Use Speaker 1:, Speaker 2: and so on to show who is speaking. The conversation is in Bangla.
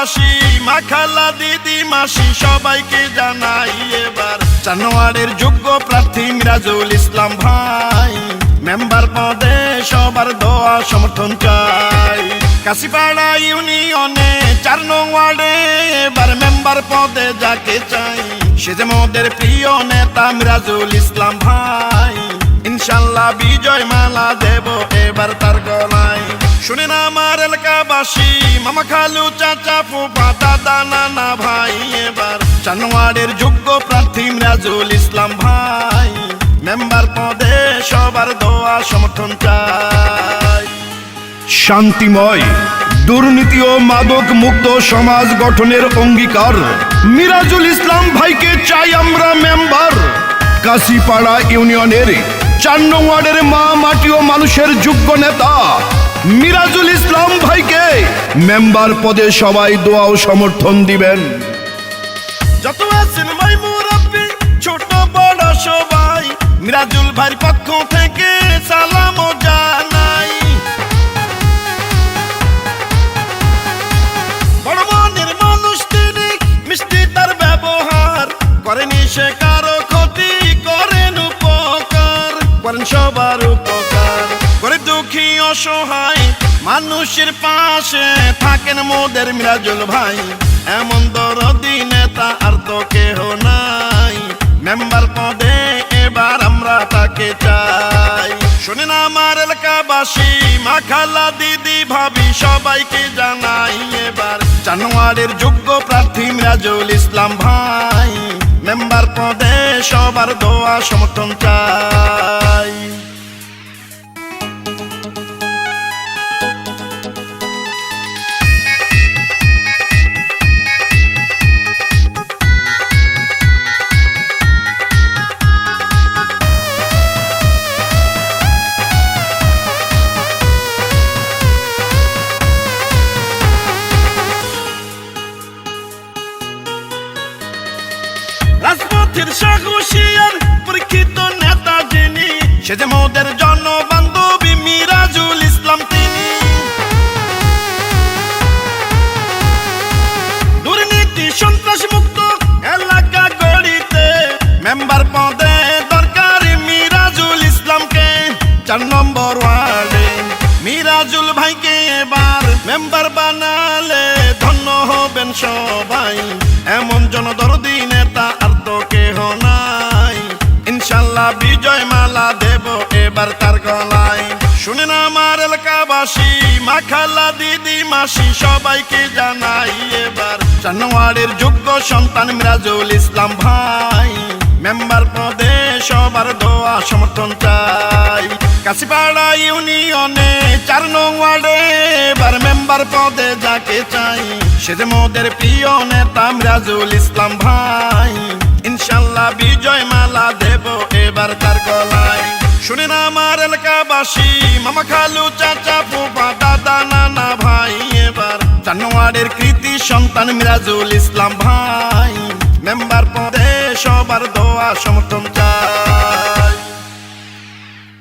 Speaker 1: এলাকাবাসী, মা খালা দিদি মাসি সবাইকে জানাই এবার জানুয়ারির যোগ্য প্রার্থী মিরাজুল ইসলাম ভাই। মেম্বার পদে সবার দোয়া সমর্থন চাই। কাশিপাড়া ইউনিয়নে 4 নং ওয়ার্ডে এবার মেম্বার পদে যাকে চাই সে যে মোদের প্রিয় নেতা মিরাজুল ইসলাম ভাই। ইনশাল্লাহ বিজয় মালা দেব এবার তার গলায়। শুনেন আমার এলাকাবাসী, মামা খালু চাচা ফুফা দাদা নানা ভাই, এবার জানুয়ারির যোগ্য প্রার্থী মিরাজুল ইসলাম ভাই। মেম্বার পদে সবার দোয়া সমর্থন চাই।
Speaker 2: শান্তিময়, দুর্নীতি ও মাদক মুক্ত সমাজ গঠনের অঙ্গীকার মিরাজুল ইসলাম ভাইকে চাই আমরা মেম্বার। কাশিপাড়া ইউনিয়নের 4 নং ওয়ার্ডের মা মাটি ও মানুষের যোগ্য নেতা মিরাজুল ইসলাম ভাইকে মেম্বার পদে সবাই দোয়া ও সমর্থন দিবেন।
Speaker 1: যত আছেন ভাই মুরব্বি ছোট বড় সবাই মিরাজুল ভাইয়ের পক্ষ থেকে সালাম জানাই। বড় মনের মানুষ তিনি, মিষ্টি তার ব্যবহার, করেনি সে কারো ক্ষতি, করেন উপকার, করেন সবার উপকার, করে দুঃখী অসহায় মানুষের পাশে থাকেন মোদের মিরাজুল ভাই। এমন দরদি নেতা আর তো কেহ নাই, মেম্বার পদে এবার আমরা তাকে চাই। শুনেন আমার এলাকাবাসী, মা খালা দিদি ভাবি সবাইকে জানাই এবার জানুয়ারির যোগ্য প্রার্থী মিরাজুল ইসলাম ভাই। মেম্বার পদে সবার দোয়া সমর্থন চাই। রাজপথের সাহসিয়ার পরীক্ষিত নেতা যিনি, সে যে মোদের জনবান্ধবী মিরাজুল ইসলাম তিনি। দুর্নীতি সন্ত্রাস মুক্ত এলাকা গড়িতে মেম্বার পদে দরকার মিরাজুল ইসলামকে। 4 নম্বর ওয়ার্ডে মিরাজুল ভাইকে এবার মেম্বার বানালে ধন্য হবেন সবাই। এমন জনদরদি নেতা আর তো কেহ নাই, ইনশাল্লাহ বিজয় মালা দেব এবার তার গলায়। শুনেন আমার এলাকাবাসী, মা খালা দিদি মাসি সবাইকে জানাই এবার জানুয়ারির যোগ্য সন্তান মিরাজুল ইসলাম ভাই। মেম্বার পদে সবার দোয়া সমর্থন চাই। কাশিপাড়া ইউনিয়নে 4 নং ওয়ার্ডে এবার মেম্বার পদে যাকে চাই সে যে মোদের প্রিয় নেতা মিরাজুল ইসলাম ভাই। ইনশাল্লাহ বিজয় মালা দেব এবার তার গলায়। শুনেন আমার এলাকাবাসী, মামা খালু চাচা ফুফা দাদা নানা ভাই, এবার জানুয়ারির কৃতি সন্তান মিরাজুল ইসলাম ভাই। মেম্বার পদে সবার দোয়া সমর্থন